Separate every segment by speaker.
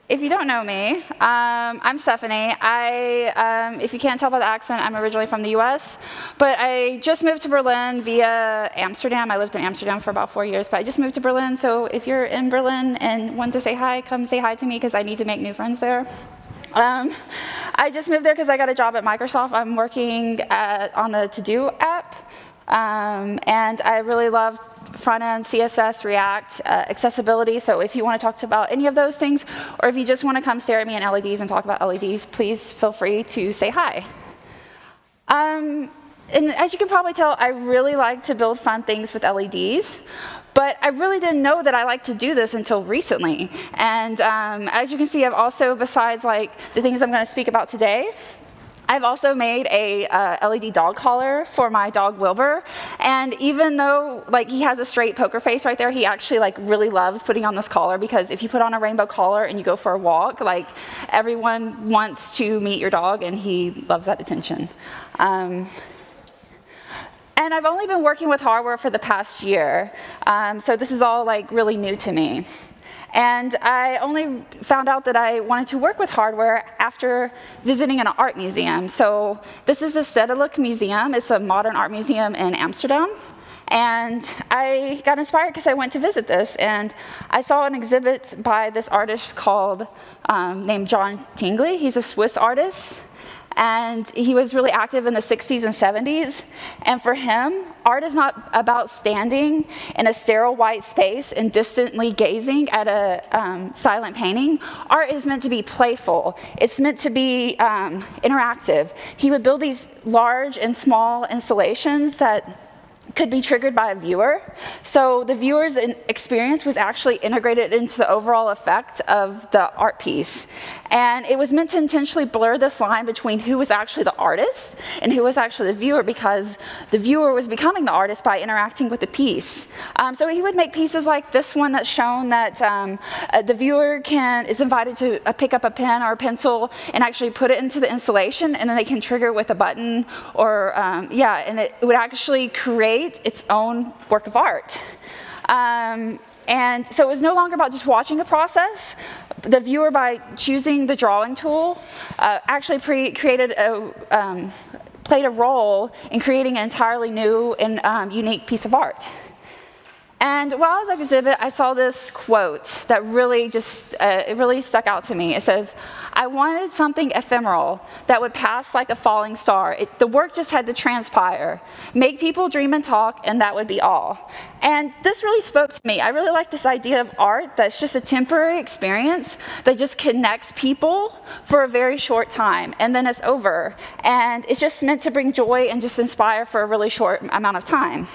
Speaker 1: If you don't know me, I'm Stephanie. If you can't tell by the accent, I'm originally from the US, but I just moved to Berlin via Amsterdam. I lived in Amsterdam for about 4 years, but I just moved to Berlin, so if you're in Berlin and want to say hi, come say hi to me, because I need to make new friends there. I just moved there because I got a job at Microsoft. I'm working on the To-Do app, and I really love front-end, CSS, React, accessibility. So if you want to talk about any of those things, or if you just want to come stare at me in LEDs and talk about LEDs, please feel free to say hi. And as you can probably tell, I really like to build fun things with LEDs. But I really didn't know that I liked to do this until recently. And as you can see, I've also, besides like the things I'm going to speak about today, I've also made a LED dog collar for my dog Wilbur. And even though like he has a straight poker face right there, he actually like really loves putting on this collar, because if you put on a rainbow collar and you go for a walk, like everyone wants to meet your dog, and he loves that attention. And I've only been working with hardware for the past year, so this is all like really new to me. And I only found out that I wanted to work with hardware after visiting an art museum. So this is the Stedelijk Museum. It's a modern art museum in Amsterdam. And I got inspired because I went to visit this, and I saw an exhibit by this artist named John Tingley. He's a Swiss artist. And he was really active in the 60s and 70s. And for him, art is not about standing in a sterile white space and distantly gazing at a silent painting. Art is meant to be playful. It's meant to be interactive. He would build these large and small installations that could be triggered by a viewer. So the viewer's experience was actually integrated into the overall effect of the art piece. And it was meant to intentionally blur this line between who was actually the artist and who was actually the viewer, because the viewer was becoming the artist by interacting with the piece. So he would make pieces like this one that's shown that the viewer is invited to pick up a pen or a pencil and actually put it into the installation, and then they can trigger with a button, or and it would actually create its own work of art. And so it was no longer about just watching a process. The viewer, by choosing the drawing tool, actually played a role in creating an entirely new and unique piece of art. And while I was at the exhibit, I saw this quote that really it really stuck out to me. It says, "I wanted something ephemeral that would pass like a falling star. The work just had to transpire, make people dream and talk, and that would be all." And this really spoke to me. I really like this idea of art that's just a temporary experience that just connects people for a very short time, and then it's over. And it's just meant to bring joy and just inspire for a really short amount of time.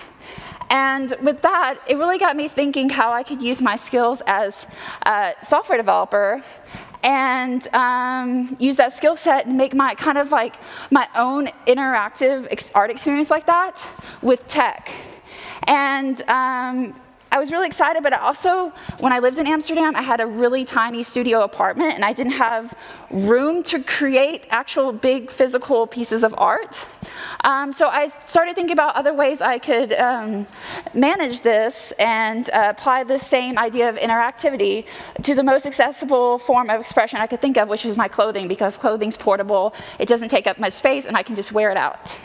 Speaker 1: And with that, it really got me thinking how I could use my skills as a software developer and use that skill set and make my my own interactive art experience like that with tech. And I was really excited, but also, when I lived in Amsterdam, I had a really tiny studio apartment, and I didn't have room to create actual big physical pieces of art. So I started thinking about other ways I could manage this and apply the same idea of interactivity to the most accessible form of expression I could think of, which was my clothing, because clothing's portable, it doesn't take up much space, and I can just wear it out.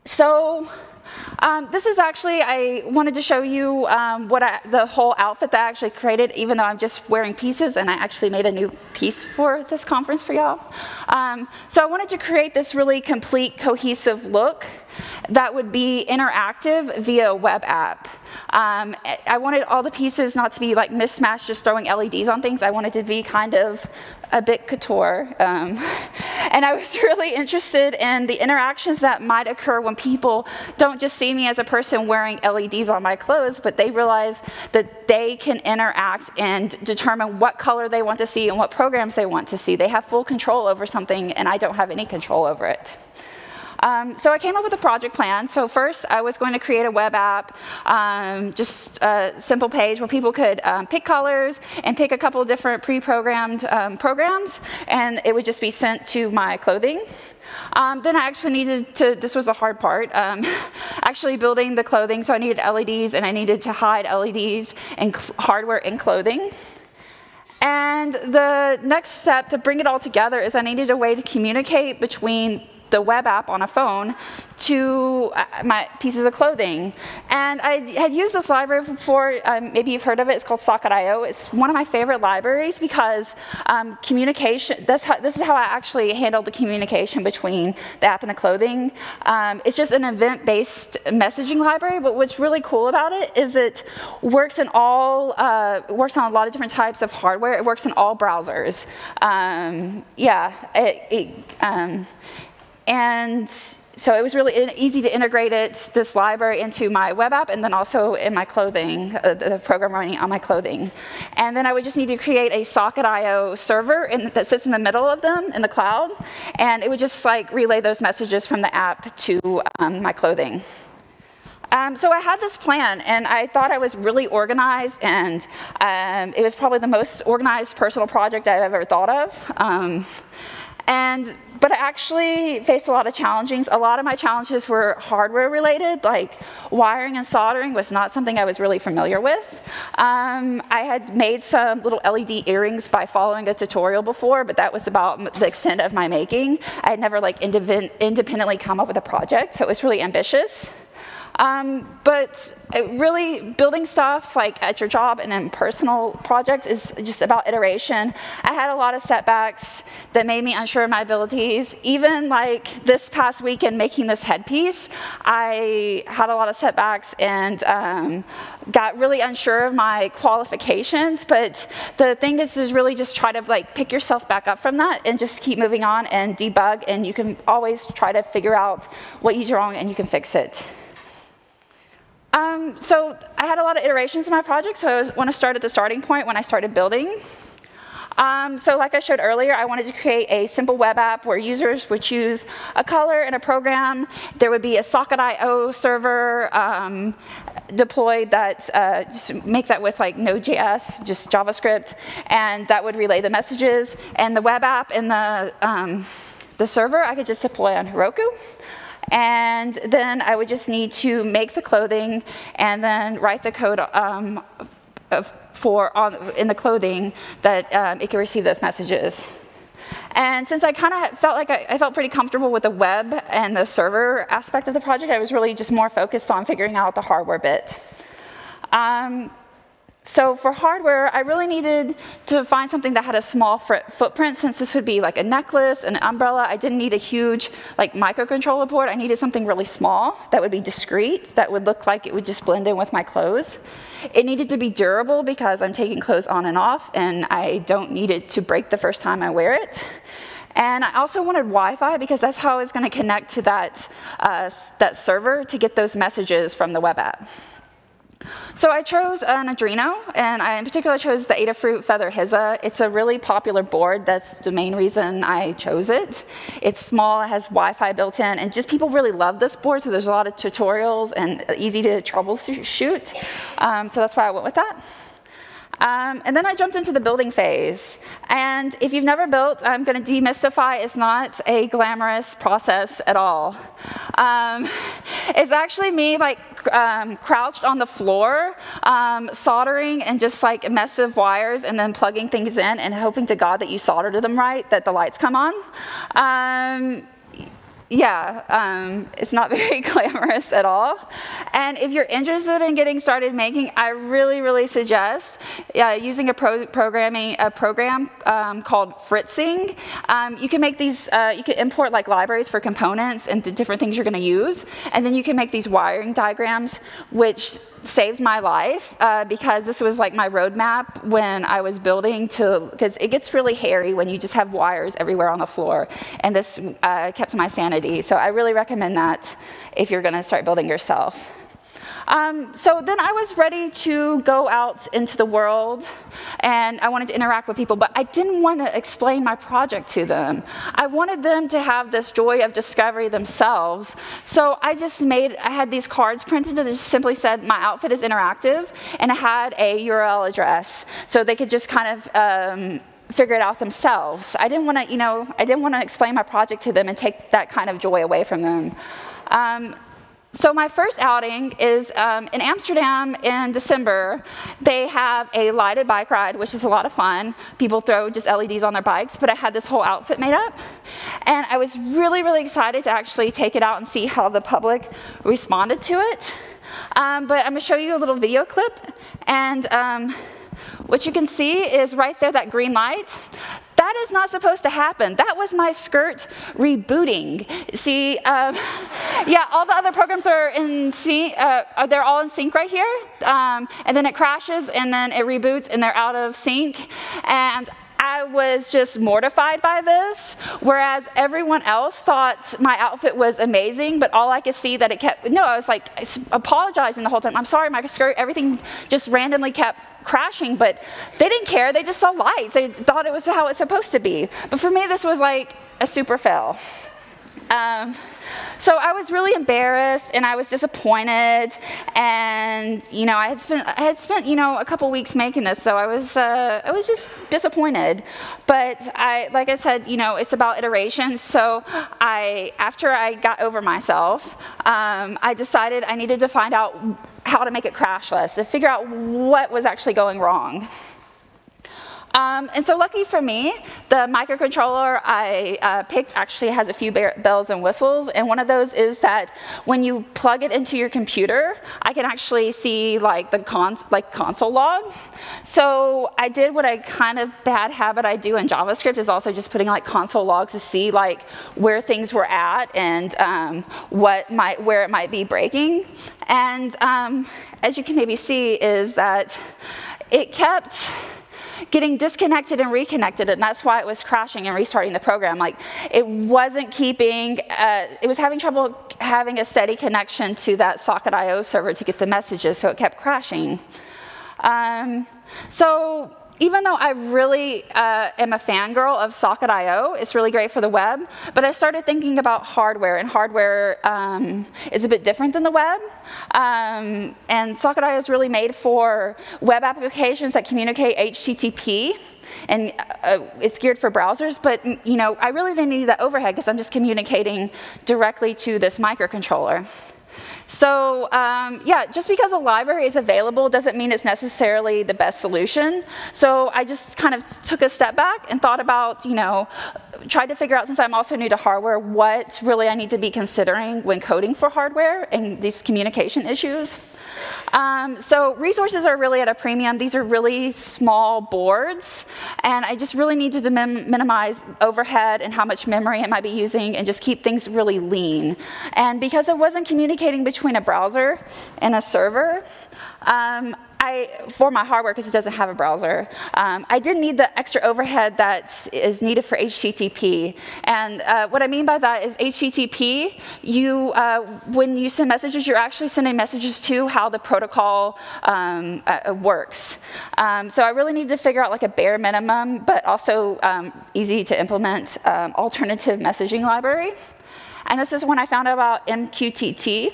Speaker 1: So this is actually, I wanted to show you the whole outfit that I actually created, even though I'm just wearing pieces, and I actually made a new piece for this conference for y'all. So I wanted to create this really complete, cohesive look that would be interactive via a web app. I wanted all the pieces not to be like mismatched, just throwing LEDs on things. I wanted it to be kind of a bit couture. And I was really interested in the interactions that might occur when people don't just see me as a person wearing LEDs on my clothes, but they realize that they can interact and determine what color they want to see and what programs they want to see. They have full control over something, and I don't have any control over it. So I came up with a project plan. So first, I was going to create a web app, just a simple page where people could pick colors and pick a couple of different pre-programmed programs, and it would just be sent to my clothing. Then I actually needed to, this was the hard part, actually building the clothing. So I needed LEDs, and I needed to hide LEDs and hardware in clothing. And the next step to bring it all together is I needed a way to communicate between the web app on a phone to my pieces of clothing. And I had used this library before. Maybe you've heard of it. It's called Socket.io. It's one of my favorite libraries because communication, this is how I actually handled the communication between the app and the clothing. It's just an event-based messaging library, but what's really cool about it is it works in all, works on a lot of different types of hardware. It works in all browsers. And so it was really easy to integrate this library into my web app and then also in my clothing, the program running on my clothing. And then I would just need to create a Socket.io server that sits in the middle of them in the cloud, and it would just like relay those messages from the app to my clothing. So I had this plan, and I thought I was really organized, and it was probably the most organized personal project I've ever thought of. But I actually faced a lot of challenges. A lot of my challenges were hardware related, like wiring and soldering was not something I was really familiar with. I had made some little LED earrings by following a tutorial before, but that was about the extent of my making. I had never like independently come up with a project, so it was really ambitious. But really building stuff like at your job and in personal projects is just about iteration. I had a lot of setbacks that made me unsure of my abilities. Even like this past weekend making this headpiece, I had a lot of setbacks and got really unsure of my qualifications. But the thing is really just try to like pick yourself back up from that and just keep moving on and debug, and you can always try to figure out what you did wrong and you can fix it. So I had a lot of iterations in my project, so I want to start at the starting point when I started building. So like I showed earlier, I wanted to create a simple web app where users would choose a color and a program. There would be a Socket.io server deployed that just make that with like Node.js, just JavaScript, and that would relay the messages. And the web app and the server I could just deploy on Heroku. And then I would just need to make the clothing and then write the code in the clothing that it can receive those messages. And since I kind of felt like I felt pretty comfortable with the web and the server aspect of the project, I was really just more focused on figuring out the hardware bit. So for hardware, I really needed to find something that had a small footprint, since this would be like a necklace, an umbrella. I didn't need a huge like microcontroller board. I needed something really small that would be discreet, that would look like it would just blend in with my clothes. It needed to be durable because I'm taking clothes on and off, and I don't need it to break the first time I wear it. And I also wanted Wi-Fi because that's how I was going to connect to that server to get those messages from the web app. So I chose an Arduino, and I in particular chose the Adafruit Feather Hiza. It's a really popular board. That's the main reason I chose it. It's small, it has Wi-Fi built in, and just people really love this board, so there's a lot of tutorials and easy to troubleshoot. So that's why I went with that. And then I jumped into the building phase. And if you've never built, I'm going to demystify, it's not a glamorous process at all. It's actually me like crouched on the floor, soldering and just like massive wires and then plugging things in and hoping to God that you soldered them right, that the lights come on. It's not very glamorous at all. And if you're interested in getting started making, I really, really suggest using a program called Fritzing. You can make these, you can import like libraries for components and the different things you're going to use, and then you can make these wiring diagrams, which saved my life because this was like my roadmap when I was building, because it gets really hairy when you just have wires everywhere on the floor, and this kept my sanity. So I really recommend that if you're going to start building yourself. So then I was ready to go out into the world, and I wanted to interact with people, but I didn't want to explain my project to them. I wanted them to have this joy of discovery themselves. So I had these cards printed that just simply said, my outfit is interactive, and it had a URL address, so they could just kind of figure it out themselves. I didn't want to, I didn't want to explain my project to them and take that kind of joy away from them. So my first outing is in Amsterdam in December. They have a lighted bike ride, which is a lot of fun. People throw just LEDs on their bikes, but I had this whole outfit made up. And I was really, really excited to actually take it out and see how the public responded to it. But I'm going to show you a little video clip. And what you can see is right there, that green light. That is not supposed to happen. That was my skirt rebooting. See, yeah, all the other programs are in sync. They're all in sync right here. And then it crashes, and then it reboots, and they're out of sync. And I was just mortified by this, whereas everyone else thought my outfit was amazing, but all I could see that it kept, no, I was like apologizing the whole time. I'm sorry, my skirt, everything just randomly kept crashing, but they didn't care. They just saw lights. They thought it was how it's supposed to be. But for me, this was like a super fail. So I was really embarrassed, and I was disappointed, and I had spent a couple weeks making this, so I was just disappointed. But like I said, it's about iterations. So after I got over myself, I decided I needed to find out how to make it crashless, to figure out what was actually going wrong. And so lucky for me, the microcontroller I picked actually has a few bells and whistles, and one of those is that when you plug it into your computer, I can actually see like the console log. So I did what a kind of bad habit I do in JavaScript, is also just putting like console logs to see like where things were at and where it might be breaking. And as you can maybe see, is that it kept getting disconnected and reconnected, and that's why it was crashing and restarting the program. Like, it wasn't keeping, it was having trouble having a steady connection to that socket.io server to get the messages, so it kept crashing. So even though I really am a fangirl of socket.io, it's really great for the web, but I started thinking about hardware, and hardware is a bit different than the web. And socket.io is really made for web applications that communicate HTTP, and it's geared for browsers, but I really didn't need that overhead because I'm just communicating directly to this microcontroller. So yeah, just because a library is available doesn't mean it's necessarily the best solution. So I just kind of took a step back and thought about, tried to figure out, since I'm also new to hardware, what really I need to be considering when coding for hardware and these communication issues. So resources are really at a premium. These are really small boards, and I just really needed to minimize overhead and how much memory it might be using, and just keep things really lean. And because it wasn't communicating between a browser and a server, for my hardware, because it doesn't have a browser, I didn't need the extra overhead that is needed for HTTP. And what I mean by that is HTTP, when you send messages, you're actually sending messages to how the protocol works. So I really needed to figure out like a bare minimum, but also easy to implement alternative messaging library. And this is when I found out about MQTT.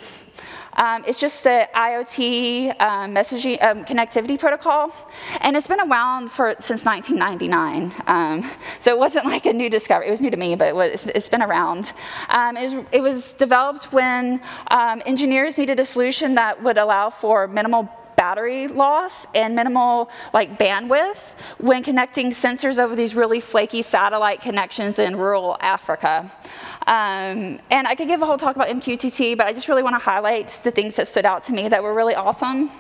Speaker 1: It's just an IoT messaging connectivity protocol, and it's been around since 1999. So it wasn't like a new discovery. It was new to me, but it's been around. It was developed when engineers needed a solution that would allow for minimal battery loss and minimal bandwidth when connecting sensors over these really flaky satellite connections in rural Africa. And I could give a whole talk about MQTT, but I just really want to highlight the things that stood out to me that were really awesome.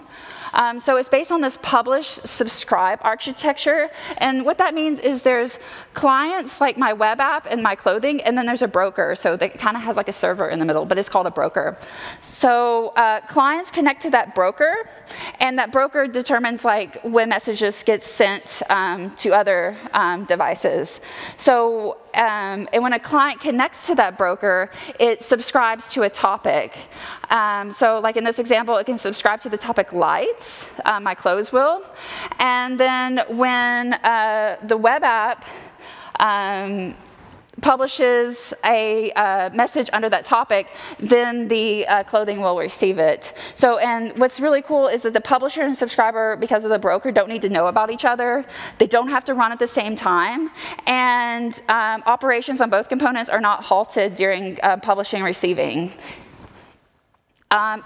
Speaker 1: So it's based on this publish, subscribe architecture. And what that means is there's clients like my web app and my clothing, and then there's a broker. So that kind of has like a server in the middle, but it's called a broker. So clients connect to that broker, and that broker determines when messages get sent to other devices. So and when a client connects to that broker, it subscribes to a topic. So like in this example, it can subscribe to the topic lights, my clothes will. And then when the web app publishes a message under that topic, then the clothing will receive it. So, and what's really cool is that the publisher and subscriber, because of the broker, don't need to know about each other. They don't have to run at the same time. And operations on both components are not halted during publishing and receiving.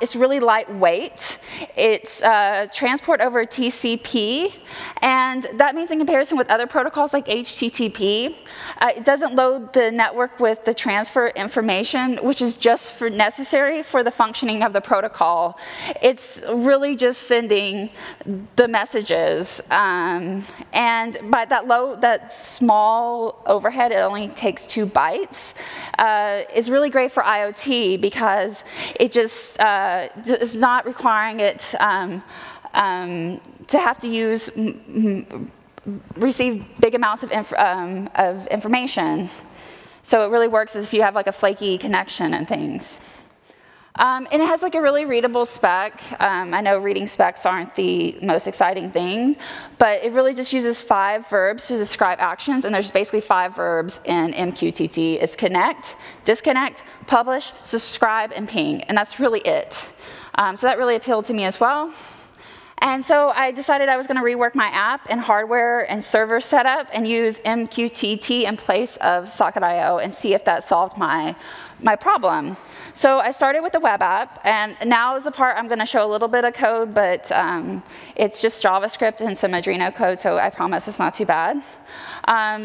Speaker 1: It's really lightweight. It's transport over TCP, and that means in comparison with other protocols like HTTP, it doesn't load the network with the transfer information, which is just necessary for the functioning of the protocol. It's really just sending the messages, and by that small overhead, it only takes 2 bytes. Is really great for IoT because it just is not requiring it to have to receive big amounts of information. So it really works if you have like a flaky connection and things. And it has like a really readable spec. I know reading specs aren't the most exciting thing, but it really just uses 5 verbs to describe actions, and there's basically 5 verbs in MQTT. It's connect, disconnect, publish, subscribe, and ping, and that's really it. So that really appealed to me as well. And so I decided I was going to rework my app and hardware and server setup and use MQTT in place of Socket.io and see if that solved my problem. So I started with the web app, and now is the part I'm going to show a little bit of code, but it's just JavaScript and some Arduino code, so I promise it's not too bad.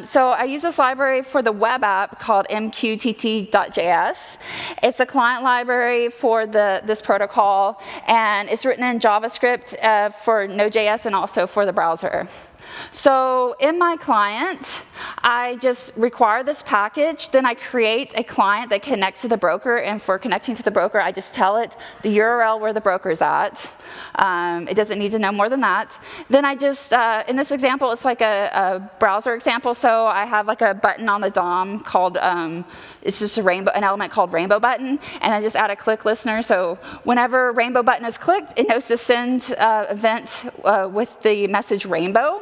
Speaker 1: So I use this library for the web app called MQTT.js. It's a client library for this protocol, and it's written in JavaScript for Node.js and also for the browser. So in my client, I just require this package, then I create a client that connects to the broker, and for connecting to the broker, I just tell it the URL where the broker's at. It doesn't need to know more than that. Then I just, in this example, it's like a browser example, so I have like a button on the DOM called, it's just an element called rainbow button, and I just add a click listener, so whenever rainbow button is clicked, it knows to send event with the message rainbow.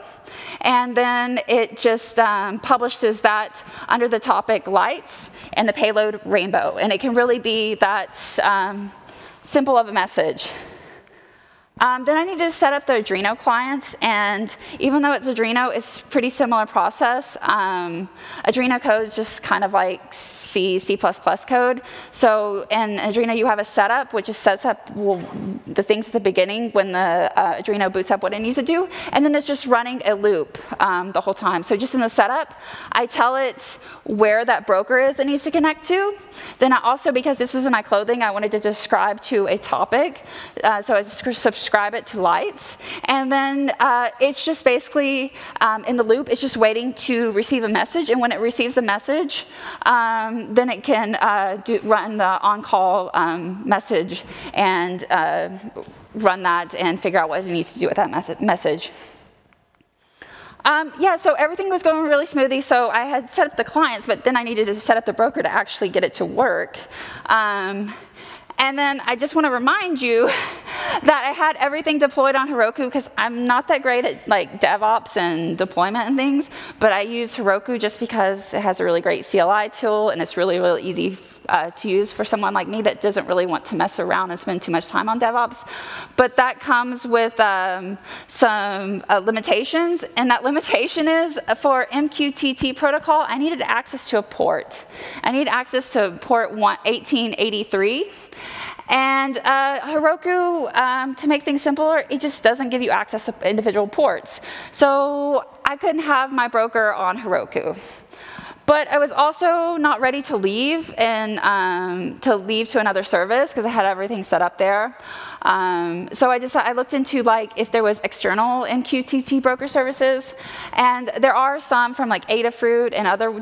Speaker 1: And then it just publishes that under the topic lights and the payload rainbow. And it can really be that simple of a message. Then I needed to set up the Arduino clients, and even though it's Arduino, it's a pretty similar process. Arduino code is just kind of like C++ code. So in Arduino, you have a setup, which just sets up the things at the beginning when the Arduino boots up what it needs to do, and then it's just running a loop the whole time. So just in the setup, I tell it where that broker is it needs to connect to. Then I also, because this is in my clothing, I wanted to describe to a topic. So I subscribe it to lights. And then it's just basically, in the loop, it's just waiting to receive a message. And when it receives a message, then it can run the on-call message and run that and figure out what it needs to do with that message. Yeah, so everything was going really smoothly, so I had set up the clients, but then I needed to set up the broker to actually get it to work. And then I just want to remind you that I had everything deployed on Heroku because I'm not that great at like DevOps and deployment and things, but I use Heroku just because it has a really great CLI tool and it's really, really easy to use for someone like me that doesn't really want to mess around and spend too much time on DevOps. But that comes with some limitations, and that limitation is for MQTT protocol, I needed access to a port. I need access to port 1883. And Heroku, to make things simpler, it just doesn't give you access to individual ports. So I couldn't have my broker on Heroku. But I was also not ready to leave and to another service because I had everything set up there. So I looked into like if there was external MQTT broker services, and there are some from like Adafruit and other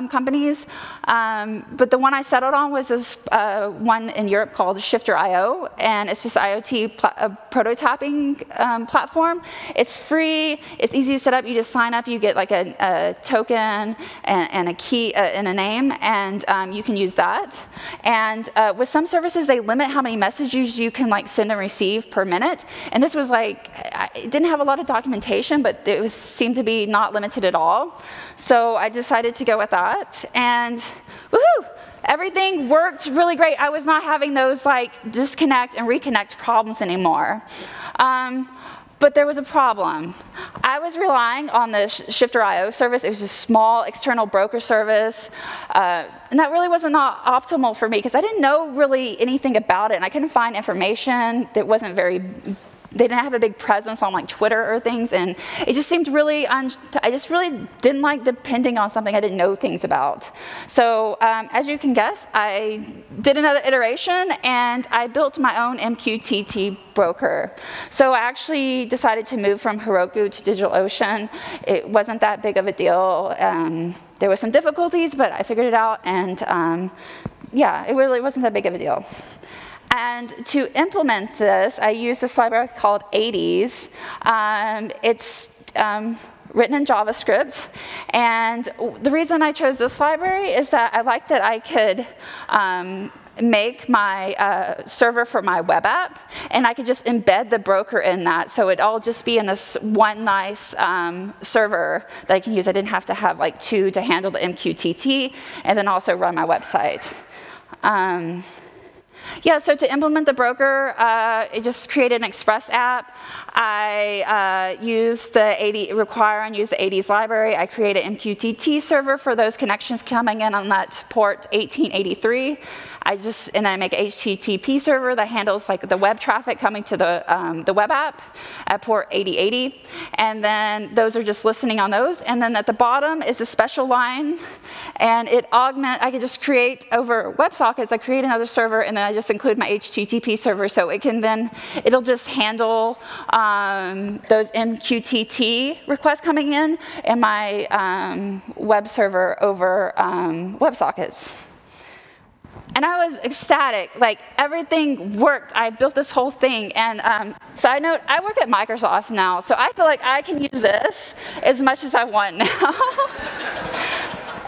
Speaker 1: companies. But the one I settled on was this one in Europe called Shifter.io, and it's just IoT prototyping platform. It's free. It's easy to set up. You just sign up. You get like a token and a key and a name, and you can use that. And with some services, they limit how many messages you can like send and receive per minute. And this was like, it didn't have a lot of documentation, but it seemed to be not limited at all. So I decided to go with that. And woohoo! Everything worked really great. I was not having those like disconnect and reconnect problems anymore. But there was a problem. I was relying on the Shifter.io service. It was a small external broker service, and that really wasn't optimal for me because I didn't know really anything about it, and I couldn't find information that wasn't very. They didn't have a big presence on like Twitter or things, and it just seemed really, I just really didn't like depending on something I didn't know things about. So as you can guess, I did another iteration, and I built my own MQTT broker. So I actually decided to move from Heroku to DigitalOcean. It wasn't that big of a deal. There were some difficulties, but I figured it out, and yeah, it really wasn't that big of a deal. And to implement this, I used this library called 80s. It's written in JavaScript. And the reason I chose this library is that I liked that I could make my server for my web app, and I could just embed the broker in that, so it'd all just be in this one nice server that I can use. I didn't have to have like two to handle the MQTT and then also run my website. Yeah, so to implement the broker, it just created an Express app. I used the require and use the 80s library. I created an MQTT server for those connections coming in on that port 1883. And I make an HTTP server that handles like the web traffic coming to the web app at port 8080. And then those are just listening on those. And then at the bottom is a special line. And I could just create over WebSockets, I create another server, and then I just include my HTTP server, so it'll just handle those MQTT requests coming in and my web server over WebSockets. And I was ecstatic, like everything worked. I built this whole thing, and side note, I work at Microsoft now, so I feel like I can use this as much as I want now.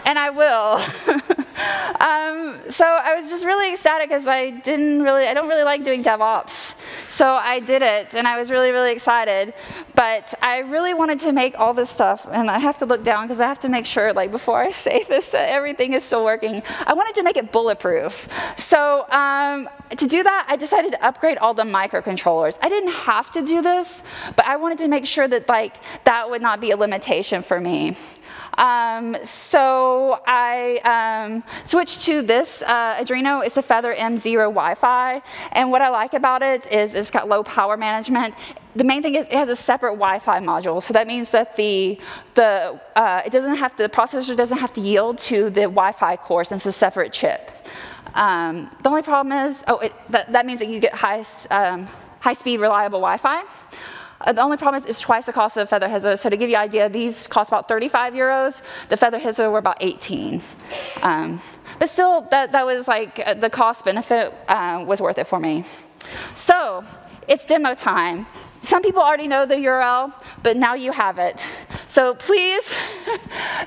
Speaker 1: And I will. So I was just really ecstatic because I don't really like doing DevOps. So I did it, and I was really, really excited. But I really wanted to make all this stuff, and I have to look down because I have to make sure, like before I save this, that everything is still working. I wanted to make it bulletproof. So to do that, I decided to upgrade all the microcontrollers. I didn't have to do this, but I wanted to make sure that that would not be a limitation for me. So I switched to this Adreno. It's the Feather M0 Wi-Fi, and what I like about it is it's got low power management. The main thing is it has a separate Wi-Fi module, so that means that the processor doesn't have to yield to the Wi-Fi core since it's a separate chip. The only problem is, that means that you get high-speed, reliable Wi-Fi. The only problem is it's twice the cost of Feather Hizzo. So to give you an idea, these cost about 35 euros. The Feather Hizzo were about 18. But still, that was like the cost benefit was worth it for me. So it's demo time. Some people already know the URL, but now you have it. So please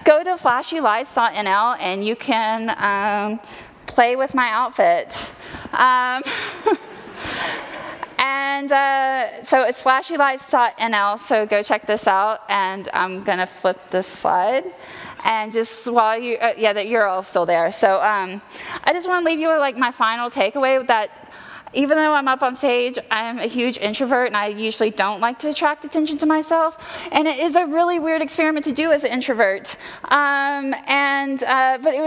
Speaker 1: go to flashylights.nl and you can play with my outfit. So it's flashylights.nl, so go check this out. And I'm going to flip this slide. And just while the URL is still there. So I just want to leave you with like my final takeaway that even though I'm up on stage, I'm a huge introvert, and I usually don't like to attract attention to myself. And it is a really weird experiment to do as an introvert. But it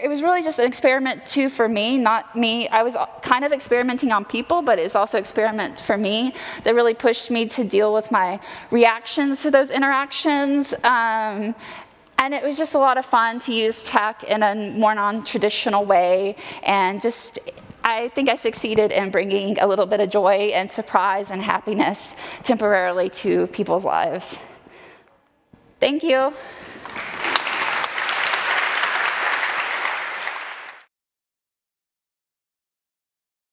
Speaker 1: was really just an experiment too for me, not me. I was kind of experimenting on people, but it's also an experiment for me that really pushed me to deal with my reactions to those interactions. And it was just a lot of fun to use tech in a more non-traditional way, and I think I succeeded in bringing a little bit of joy and surprise and happiness temporarily to people's lives. Thank you.